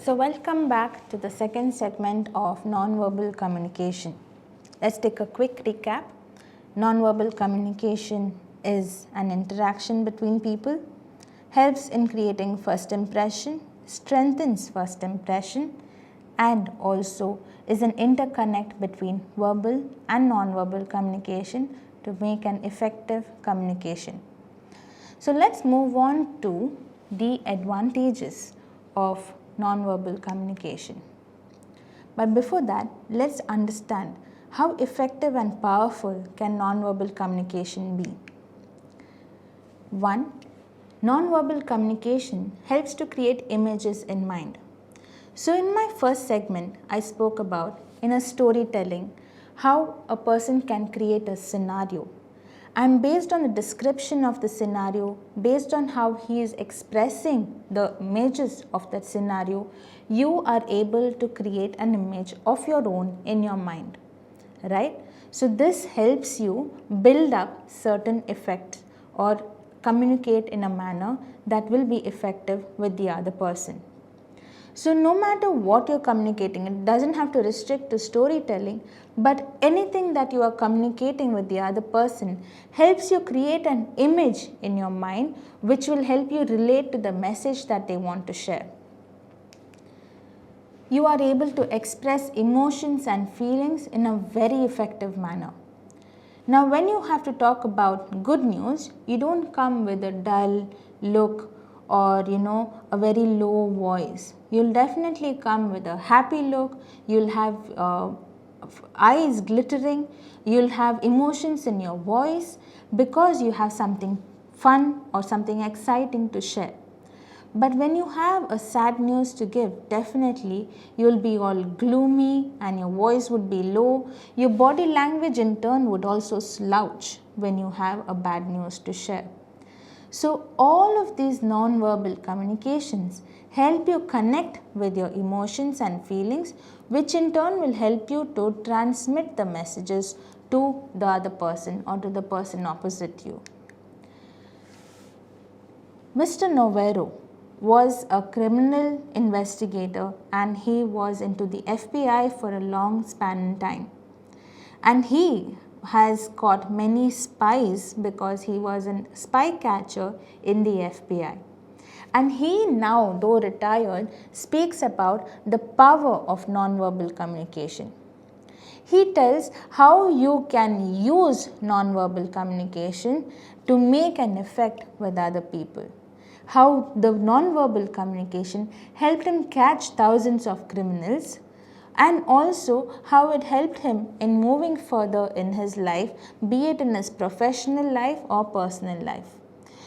So welcome back to the second segment of nonverbal communication. Let's take a quick recap. Nonverbal communication is an interaction between people, helps in creating first impression, strengthens first impression, and also is an interconnect between verbal and nonverbal communication to make an effective communication. So let's move on to the advantages of nonverbal communication. But before that, let's understand how effective and powerful can nonverbal communication be. 1. Nonverbal communication helps to create images in mind. So in my first segment, I spoke about in a storytelling how a person can create a scenario. And based on the description of the scenario, based on how he is expressing the images of that scenario, you are able to create an image of your own in your mind, right? So this helps you build up certain effects or communicate in a manner that will be effective with the other person. So no matter what you're communicating, it doesn't have to restrict to storytelling, but anything that you are communicating with the other person helps you create an image in your mind which will help you relate to the message that they want to share. You are able to express emotions and feelings in a very effective manner. Now when you have to talk about good news, you don't come with a dull look or a very low voice. You'll definitely come with a happy look, you'll have eyes glittering, you'll have emotions in your voice because you have something fun or something exciting to share. But when you have a sad news to give, definitely you'll be all gloomy and your voice would be low. Your body language in turn would also slouch when you have a bad news to share. So all of these non-verbal communications help you connect with your emotions and feelings, which in turn will help you to transmit the messages to the other person or to the person opposite you. Mr. Novello was a criminal investigator and he was into the FBI for a long span in time. And he has caught many spies because he was a spy catcher in the FBI. And he now, though retired, speaks about the power of nonverbal communication. He tells how you can use nonverbal communication to make an effect with other people. How the nonverbal communication helped him catch thousands of criminals, and also how it helped him in moving further in his life, be it in his professional life or personal life.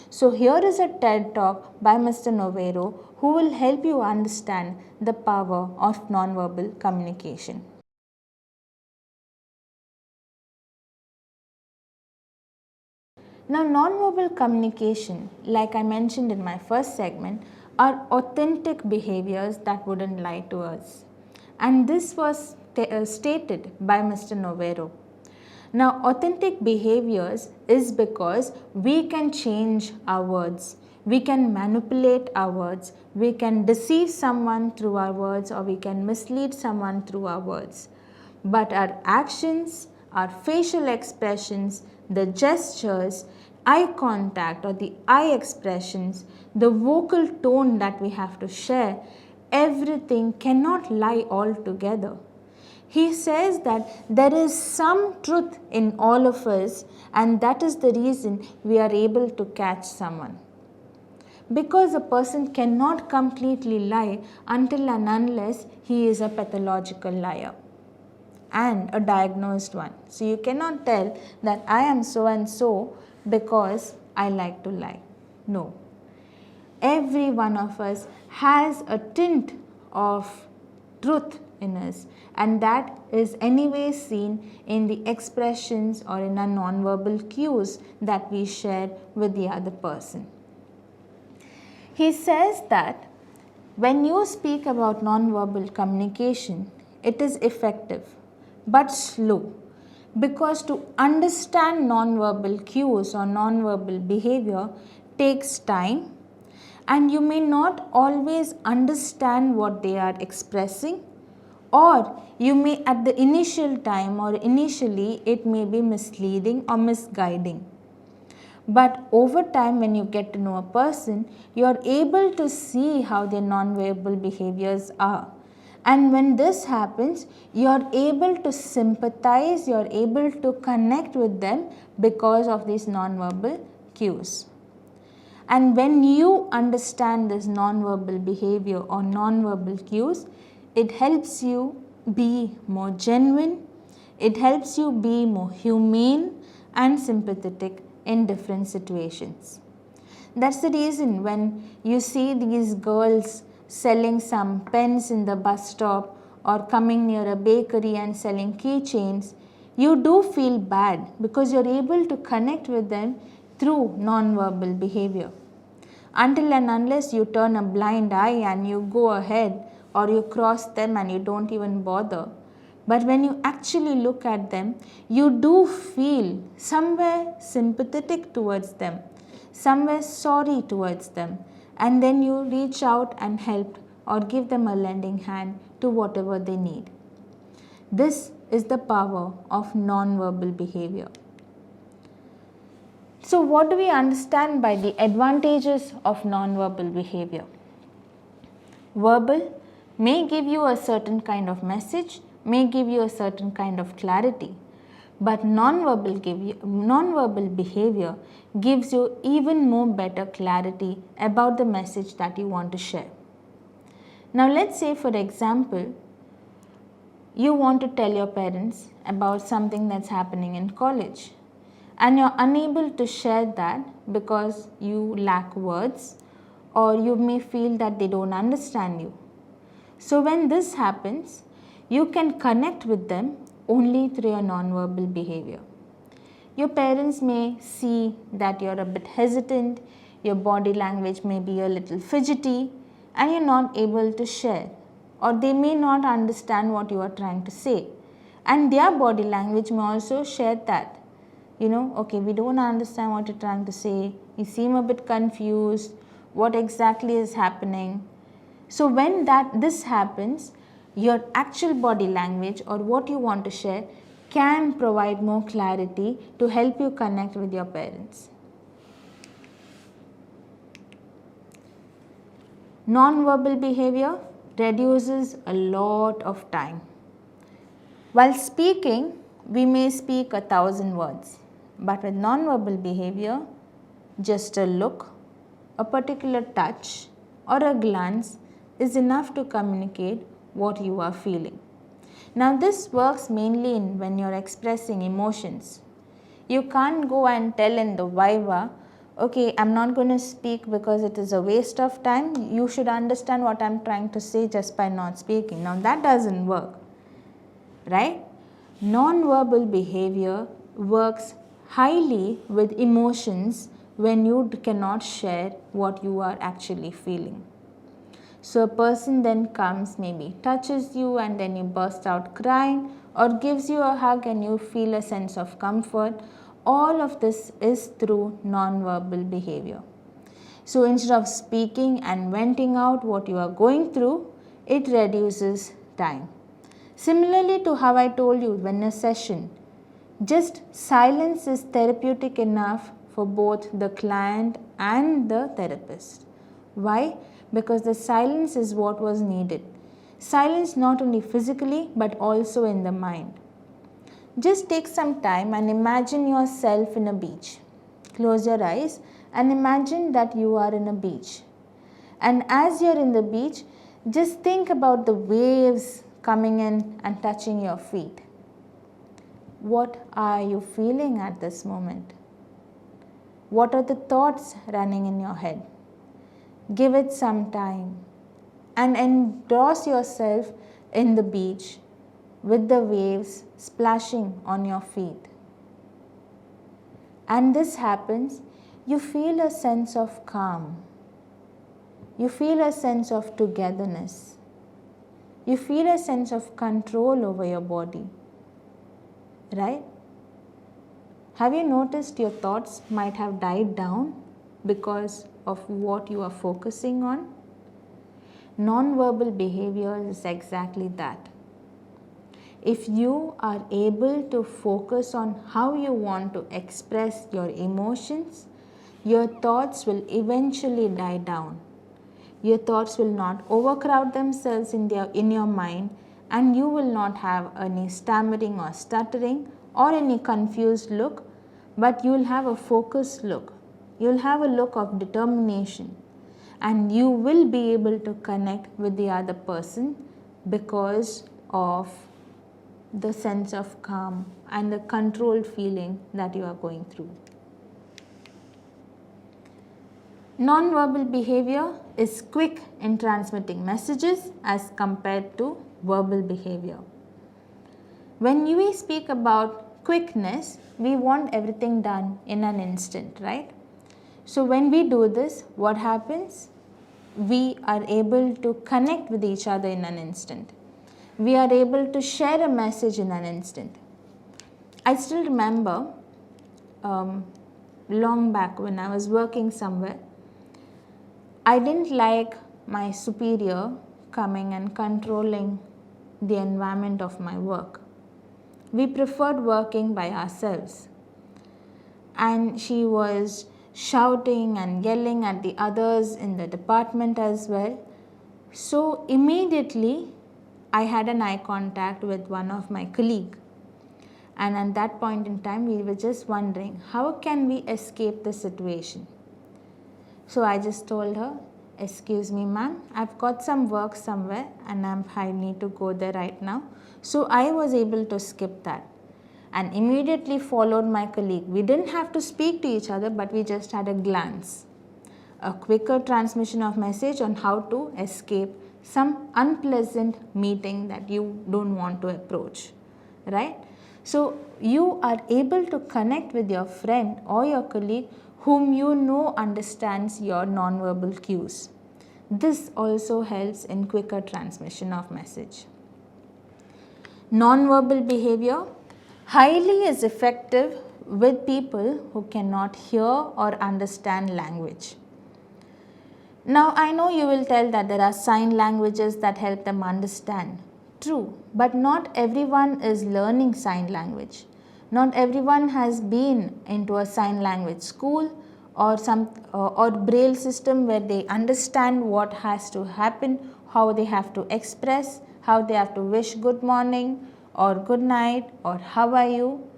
So here is a TED talk by Mr. Novello who will help you understand the power of nonverbal communication. Now nonverbal communication, like I mentioned in my first segment, are authentic behaviors that wouldn't lie to us. And this was stated by Mr. Novello. Now, authentic behaviors is because we can change our words, we can manipulate our words, we can deceive someone through our words, or we can mislead someone through our words. But our actions, our facial expressions, the gestures, eye contact or the eye expressions, the vocal tone that we have to share, everything cannot lie altogether. He says that there is some truth in all of us, and that is the reason we are able to catch someone. Because a person cannot completely lie until and unless he is a pathological liar and a diagnosed one. So you cannot tell that I am so and so because I like to lie. No. Every one of us has a tint of truth in us, and that is anyway seen in the expressions or in our non-verbal cues that we share with the other person. He says that when you speak about non-verbal communication, it is effective but slow, because to understand non-verbal cues or non-verbal behavior takes time, and you may not always understand what they are expressing, or you may at the initial time or initially it may be misleading or misguiding. But over time, when you get to know a person, you are able to see how their non-verbal behaviors are. And when this happens, you are able to sympathize, you are able to connect with them because of these non-verbal cues. And when you understand this non-verbal behavior or non-verbal cues, it helps you be more genuine, it helps you be more humane and sympathetic in different situations. That's the reason when you see these girls selling some pens in the bus stop or coming near a bakery and selling keychains, you do feel bad because you're able to connect with them through non-verbal behavior. Until and unless you turn a blind eye and you go ahead or you cross them and you don't even bother. But when you actually look at them, you do feel somewhere sympathetic towards them, somewhere sorry towards them, and then you reach out and help or give them a lending hand to whatever they need. This is the power of non-verbal behavior. So what do we understand by the advantages of non-verbal behavior? Verbal may give you a certain kind of message, may give you a certain kind of clarity, but non-verbal behavior gives you even more better clarity about the message that you want to share. Now let's say, for example, you want to tell your parents about something that's happening in college, and you're unable to share that because you lack words, or you may feel that they don't understand you. So when this happens, you can connect with them only through your non-verbal behavior. Your parents may see that you're a bit hesitant, your body language may be a little fidgety, and you're not able to share, or they may not understand what you are trying to say, and their body language may also share that. Okay, we don't understand what you're trying to say, you seem a bit confused, what exactly is happening. So when this happens, your actual body language or what you want to share can provide more clarity to help you connect with your parents. Non-verbal behavior reduces a lot of time. While speaking, we may speak 1,000 words, but with non-verbal behavior, just a look, a particular touch, or a glance is enough to communicate what you are feeling. Now this works mainly when you're expressing emotions. You can't go and tell in the viva, okay, I'm not going to speak because it is a waste of time. You should understand what I'm trying to say just by not speaking. Now that doesn't work, right? Non-verbal behavior works highly with emotions when you cannot share what you are actually feeling. So a person then comes, maybe touches you, and then you burst out crying, or gives you a hug and you feel a sense of comfort. All of this is through non-verbal behavior. So instead of speaking and venting out what you are going through, it reduces time. Similarly to how I told you when a session, just silence is therapeutic enough for both the client and the therapist. Why? Because the silence is what was needed. Silence not only physically but also in the mind. Just take some time and imagine yourself in a beach. Close your eyes and imagine that you are in a beach. And as you're in the beach, just think about the waves coming in and touching your feet. What are you feeling at this moment? What are the thoughts running in your head? Give it some time and endorse yourself in the beach with the waves splashing on your feet. And this happens, you feel a sense of calm. You feel a sense of togetherness. You feel a sense of control over your body. Right? Have you noticed your thoughts might have died down because of what you are focusing on? Non-verbal behavior is exactly that. If you are able to focus on how you want to express your emotions, your thoughts will eventually die down. Your thoughts will not overcrowd themselves in your mind, and you will not have any stammering or stuttering or any confused look, but you will have a focused look. You will have a look of determination, and you will be able to connect with the other person because of the sense of calm and the controlled feeling that you are going through. Non-verbal behavior is quick in transmitting messages as compared to verbal behavior. When we speak about quickness, we want everything done in an instant, right? So when we do this, what happens? We are able to connect with each other in an instant. We are able to share a message in an instant. I still remember long back when I was working somewhere, I didn't like my superior coming and controlling the environment of my work. We preferred working by ourselves. And she was shouting and yelling at the others in the department as well. So immediately I had an eye contact with one of my colleagues. And at that point in time, we were just wondering, how can we escape the situation? So I just told her, excuse me ma'am, I've got some work somewhere and I need to go there right now. So I was able to skip that and immediately followed my colleague. We didn't have to speak to each other, but we just had a glance. A quicker transmission of message on how to escape some unpleasant meeting that you don't want to approach, right? So you are able to connect with your friend or your colleague whom you know understands your nonverbal cues. This also helps in quicker transmission of message. Nonverbal behavior highly is effective with people who cannot hear or understand language. Now I know you will tell that there are sign languages that help them understand. True, but not everyone is learning sign language. Not everyone has been into a sign language school or braille system where they understand what has to happen, how they have to express, how they have to wish good morning or good night or how are you.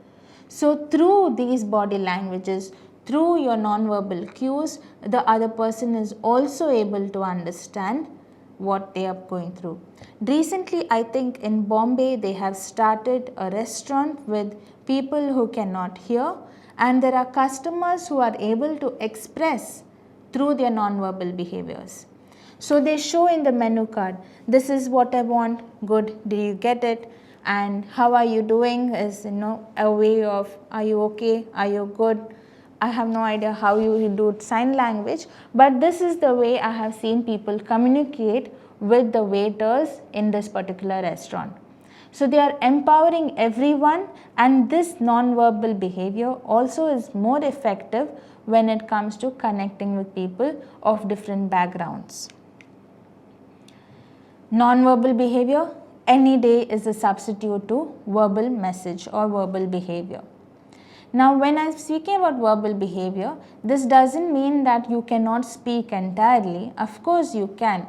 So through these body languages, through your nonverbal cues, the other person is also able to understand what they are going through. Recently, I think in Bombay, they have started a restaurant with people who cannot hear, and there are customers who are able to express through their nonverbal behaviors. So they show in the menu card, this is what I want, good, did you get it? And how are you doing is a way of, are you okay, are you good? I have no idea how you do sign language, but this is the way I have seen people communicate with the waiters in this particular restaurant. So they are empowering everyone, and this non-verbal behavior also is more effective when it comes to connecting with people of different backgrounds. Non-verbal behavior any day is a substitute to verbal message or verbal behavior. Now, when I am speaking about verbal behavior, this doesn't mean that you cannot speak entirely. Of course you can.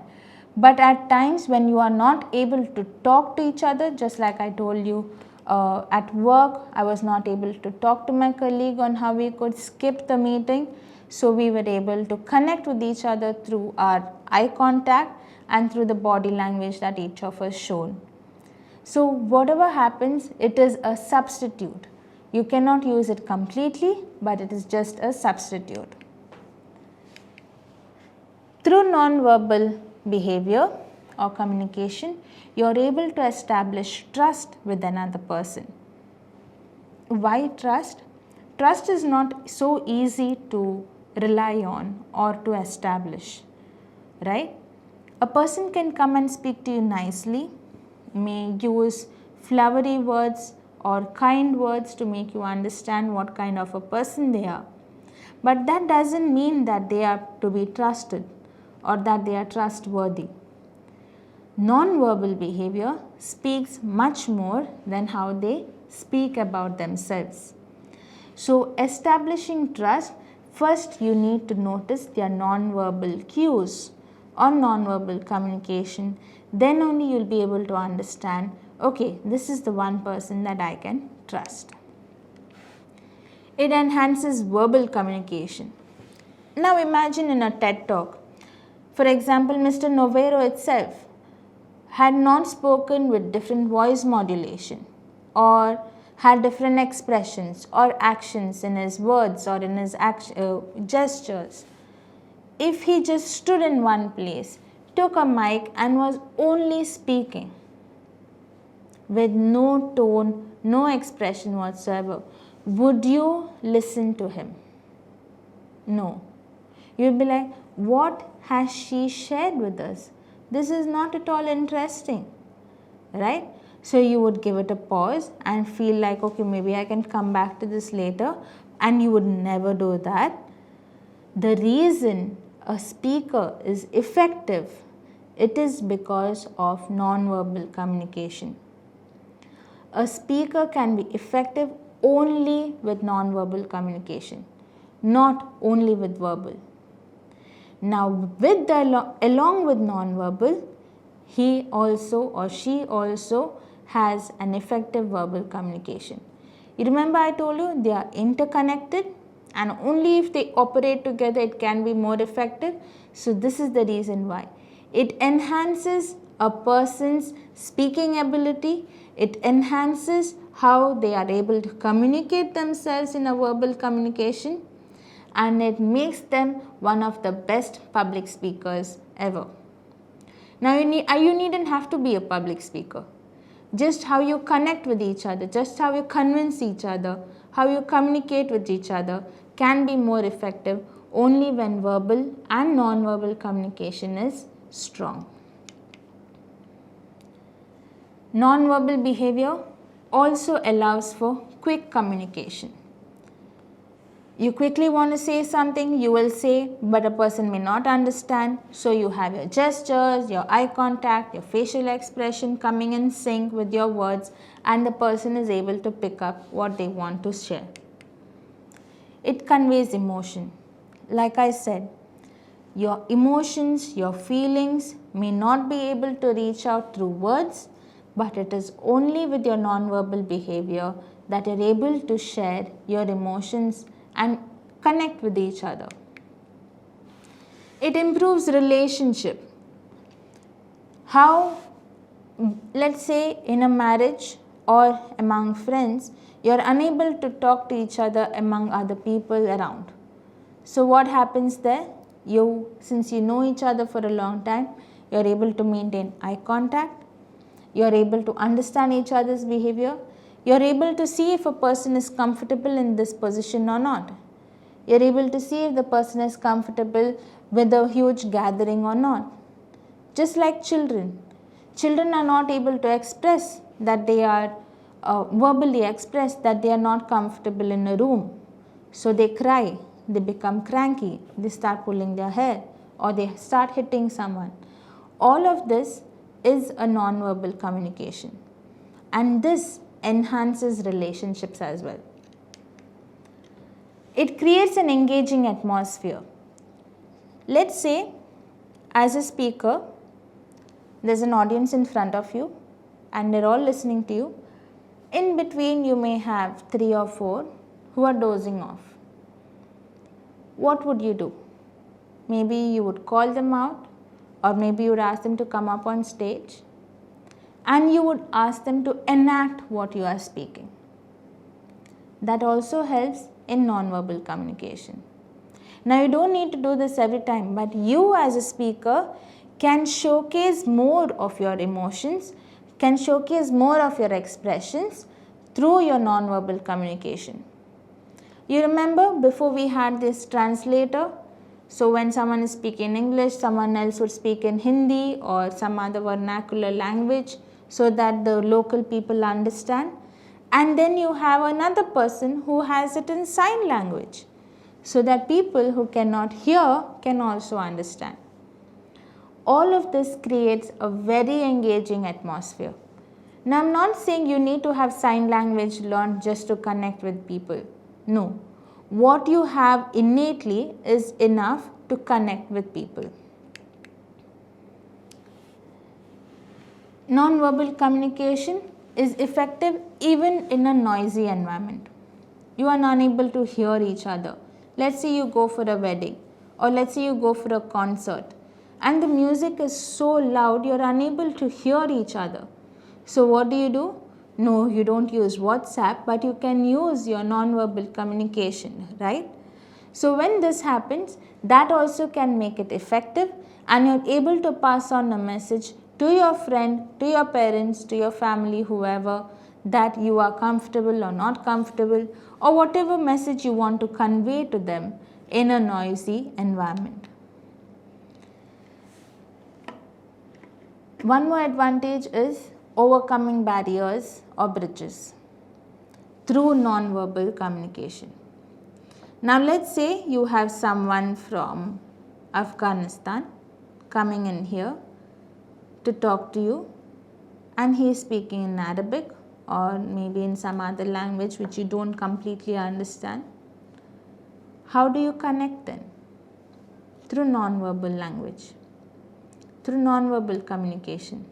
But at times when you are not able to talk to each other, just like I told you at work, I was not able to talk to my colleague on how we could skip the meeting. So we were able to connect with each other through our eye contact and through the body language that each of us showed. So whatever happens, it is a substitute. You cannot use it completely, but it is just a substitute. Through non-verbal behavior or communication, you are able to establish trust with another person. Why trust? Trust is not so easy to rely on or to establish, right? A person can come and speak to you nicely, may use flowery words or kind words to make you understand what kind of a person they are. but that doesn't mean that they are to be trusted or that they are trustworthy. Non-verbal behavior speaks much more than how they speak about themselves. So establishing trust, first you need to notice their non-verbal cues or non-verbal communication. Then only you'll be able to understand, okay, this is the one person that I can trust. It enhances verbal communication. Now imagine in a TED talk, for example, Mr. Noveiro itself had not spoken with different voice modulation or had different expressions or actions in his words or in his gestures. If he just stood in one place, took a mic and was only speaking with no tone, no expression whatsoever, would you listen to him? No. You'd be like, what has she shared with us? This is not at all interesting, right? So you would give it a pause and feel like, okay, maybe I can come back to this later, and you would never do that. The reason a speaker is effective, it is because of non-verbal communication. A speaker can be effective only with non-verbal communication, not only with verbal. Now, along with non-verbal, he also or she also has an effective verbal communication. You remember I told you they are interconnected, and only if they operate together it can be more effective. So this is the reason why. It enhances a person's speaking ability, it enhances how they are able to communicate themselves in a verbal communication, and it makes them one of the best public speakers ever. Now you needn't have to be a public speaker. Just how you connect with each other, just how you convince each other, how you communicate with each other can be more effective only when verbal and non-verbal communication is strong. Non-verbal behavior also allows for quick communication. You quickly want to say something, you will say, but a person may not understand. So you have your gestures, your eye contact, your facial expression coming in sync with your words, and the person is able to pick up what they want to share. It conveys emotion. Like I said, your emotions, your feelings may not be able to reach out through words, but it is only with your non-verbal behavior that you're able to share your emotions and connect with each other. It improves relationship. How, let's say in a marriage or among friends, you're unable to talk to each other among other people around. So what happens there? Since you know each other for a long time, you're able to maintain eye contact, you're able to understand each other's behavior, you're able to see if a person is comfortable in this position or not. You're able to see if the person is comfortable with a huge gathering or not. Just like children. Children are not able to express that they are, verbally express that they are not comfortable in a room. So they cry, they become cranky, they start pulling their hair, or they start hitting someone. All of this is a non-verbal communication. And this enhances relationships as well. It creates an engaging atmosphere. Let's say, as a speaker, there's an audience in front of you and they're all listening to you. In between, you may have 3 or 4 who are dozing off. What would you do? Maybe you would call them out, or maybe you would ask them to come up on stage, and you would ask them to enact what you are speaking. That also helps in non-verbal communication. Now you don't need to do this every time, but you as a speaker can showcase more of your emotions, can showcase more of your expressions through your non-verbal communication. You remember before we had this translator? So when someone is speaking English, someone else would speak in Hindi or some other vernacular language so that the local people understand. And then you have another person who has it in sign language. so that people who cannot hear can also understand. All of this creates a very engaging atmosphere. Now, I'm not saying you need to have sign language learned just to connect with people. No. What you have innately is enough to connect with people. Non-verbal communication is effective even in a noisy environment. You are unable to hear each other. Let's say you go for a wedding, or let's say you go for a concert, and the music is so loud you are unable to hear each other. So what do? No, you don't use WhatsApp, but you can use your non-verbal communication, right? So when this happens, that also can make it effective, and you're able to pass on a message to your friend, to your parents, to your family, whoever, that you are comfortable or not comfortable, or whatever message you want to convey to them in a noisy environment. One more advantage is overcoming barriers or bridges through non-verbal communication. Now let's say you have someone from Afghanistan coming in here to talk to you, and he is speaking in Arabic or maybe in some other language which you don't completely understand. How do you connect then? Through non-verbal language, through non-verbal communication.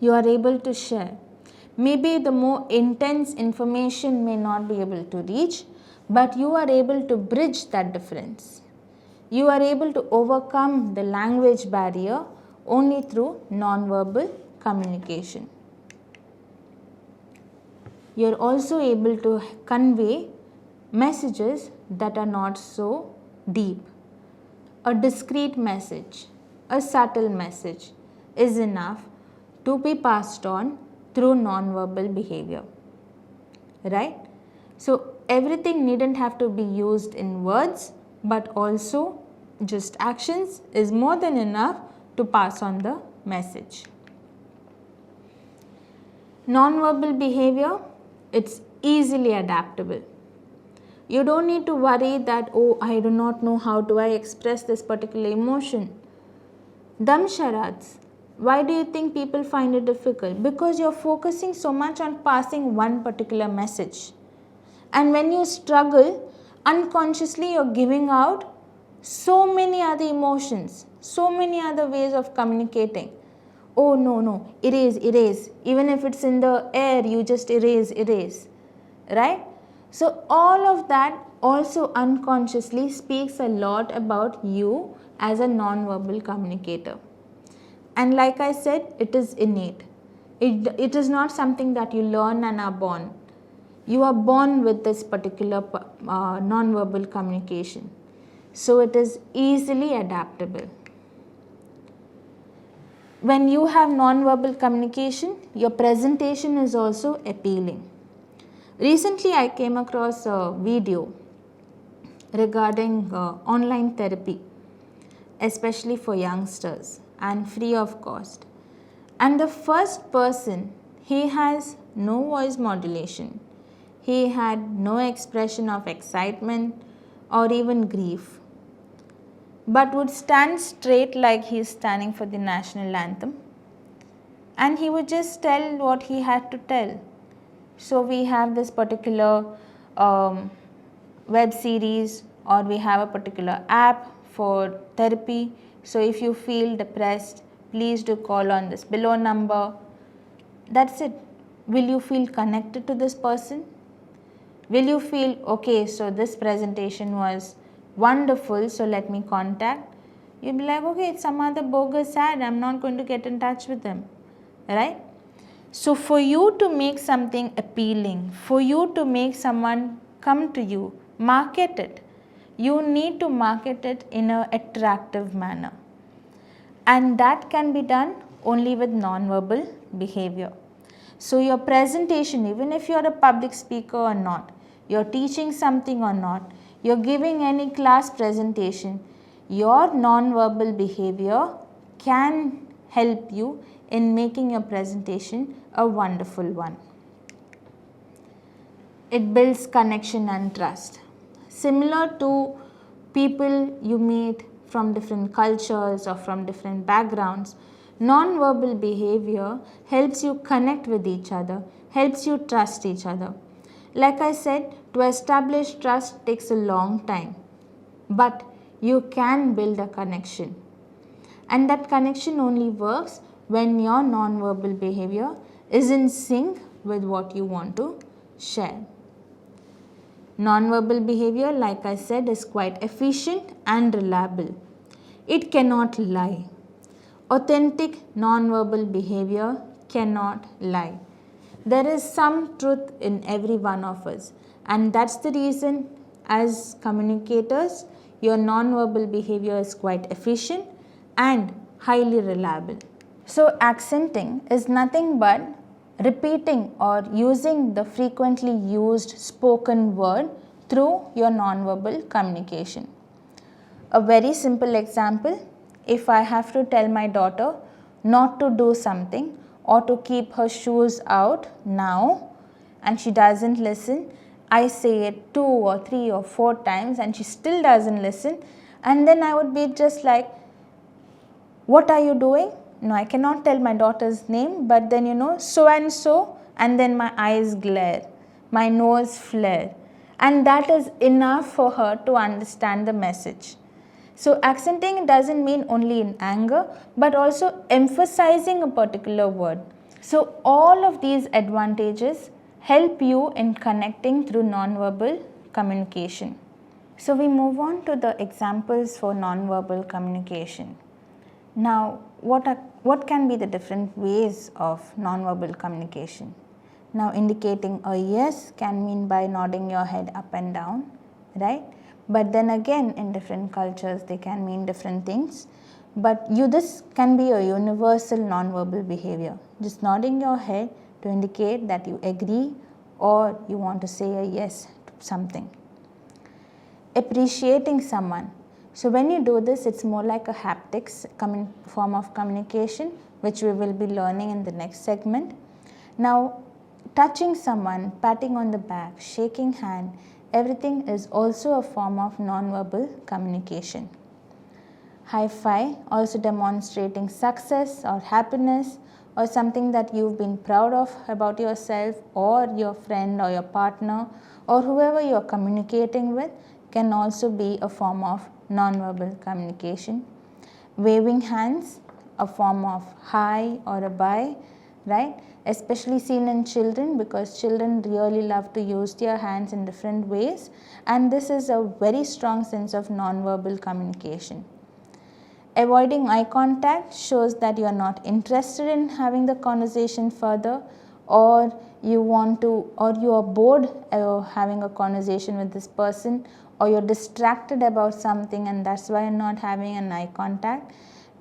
You are able to share. Maybe the more intense information may not be able to reach, but you are able to bridge that difference. You are able to overcome the language barrier only through non-verbal communication. You are also able to convey messages that are not so deep. A discreet message, a subtle message is enough to be passed on through non-verbal behavior, right? So everything needn't have to be used in words, but also just actions is more than enough to pass on the message. Non-verbal behavior, it's easily adaptable. You don't need to worry that, oh, I do not know how do I express this particular emotion. Dumb charades. Why do you think people find it difficult? Because you're focusing so much on passing one particular message. And when you struggle, unconsciously you're giving out so many other emotions, so many other ways of communicating. Oh no, erase. Even if it's in the air, you just erase, right? So all of that also unconsciously speaks a lot about you as a non-verbal communicator. And like I said, it is innate. It is not something that you learn and are born. You are born with this particular non-verbal communication. So it is easily adaptable. When you have non-verbal communication, your presentation is also appealing. Recently, I came across a video regarding online therapy, especially for youngsters, and free of cost. And the first person, he has no voice modulation. He had no expression of excitement or even grief, but would stand straight like he is standing for the national anthem, and he would just tell what he had to tell. So we have this particular web series, or we have a particular app for therapy. So if you feel depressed, please do call on this below number. That's it. Will you feel connected to this person? Will you feel, okay, so this presentation was wonderful, so let me contact? You'll be like, okay, it's some other bogus ad, I'm not going to get in touch with them, right? So for you to make something appealing, for you to make someone come to you, market it. You need to market it in an attractive manner. And that can be done only with non-verbal behavior. So your presentation, even if you're a public speaker or not, you're teaching something or not, you're giving any class presentation, your non-verbal behavior can help you in making your presentation a wonderful one. It builds connection and trust. similar to people you meet from different cultures or from different backgrounds. Non-verbal behavior helps you connect with each other, helps you trust each other. Like I said, to establish trust takes a long time, but you can build a connection. And that connection only works when your non-verbal behavior is in sync with what you want to share. Non-verbal behavior, like I said, is quite efficient and reliable. It cannot lie. Authentic non-verbal behavior cannot lie. There is some truth in every one of us, and that's the reason as communicators, your non-verbal behavior is quite efficient and highly reliable. So accenting is nothing but repeating or using the frequently used spoken word through your non-verbal communication. A very simple example, if I have to tell my daughter not to do something or to keep her shoes out now and she doesn't listen, I say it 2 or 3 or 4 times and she still doesn't listen, and then I would be just like, what are you doing? No, I cannot tell my daughter's name, but then so and so, and then my eyes glare, my nose flare, and that is enough for her to understand the message. So accenting doesn't mean only in anger, but also emphasizing a particular word. So all of these advantages help you in connecting through nonverbal communication. So we move on to the examples for nonverbal communication. Now, what can be the different ways of nonverbal communication? Now, indicating a yes can mean by nodding your head up and down, right? But then again, in different cultures, they can mean different things. But this can be a universal nonverbal behavior, just nodding your head to indicate that you agree or you want to say a yes to something. Appreciating someone. So when you do this, it's more like a haptics form of communication, which we will be learning in the next segment. Now, touching someone, patting on the back, shaking hand, everything is also a form of nonverbal communication. High five, also demonstrating success or happiness or something that you've been proud of about yourself or your friend or your partner or whoever you're communicating with, can also be a form of nonverbal communication. Waving hands, a form of hi or a bye, right? Especially seen in children, because children really love to use their hands in different ways, and this is a very strong sense of nonverbal communication. Avoiding eye contact shows that you are not interested in having the conversation further, or you are bored having a conversation with this person, or you're distracted about something and that's why you're not having an eye contact.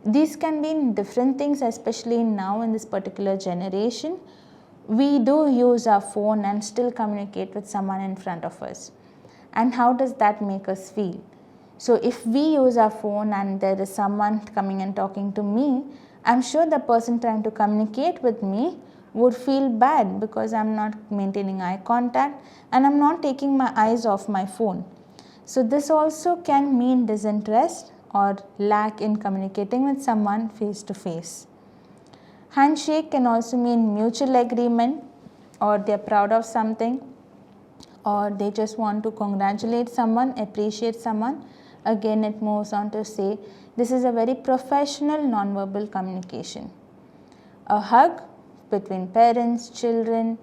These can be different things, especially now in this particular generation. We do use our phone and still communicate with someone in front of us. And how does that make us feel? So if we use our phone and there is someone coming and talking to me, I'm sure the person trying to communicate with me would feel bad because I'm not maintaining eye contact and I'm not taking my eyes off my phone. So this also can mean disinterest or lack in communicating with someone face to face. Handshake can also mean mutual agreement, or they're proud of something, or they just want to congratulate someone, appreciate someone. Again, it moves on to say this is a very professional nonverbal communication. A hug between parents, children,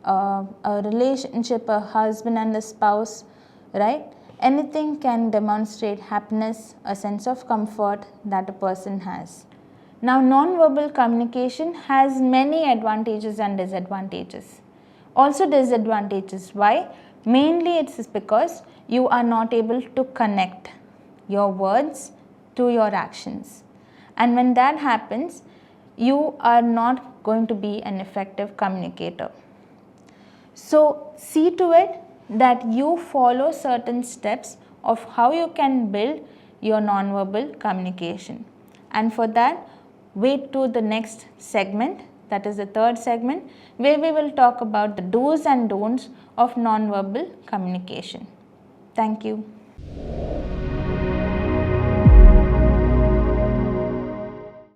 a relationship, a husband and a spouse, right? Anything can demonstrate happiness, a sense of comfort that a person has. Now, nonverbal communication has many advantages and disadvantages. Also disadvantages. Why? Mainly it's because you are not able to connect your words to your actions. And when that happens, you are not going to be an effective communicator. So see to it that you follow certain steps of how you can build your nonverbal communication. And for that, wait to the next segment, that is the third segment, where we will talk about the do's and don'ts of nonverbal communication. Thank you.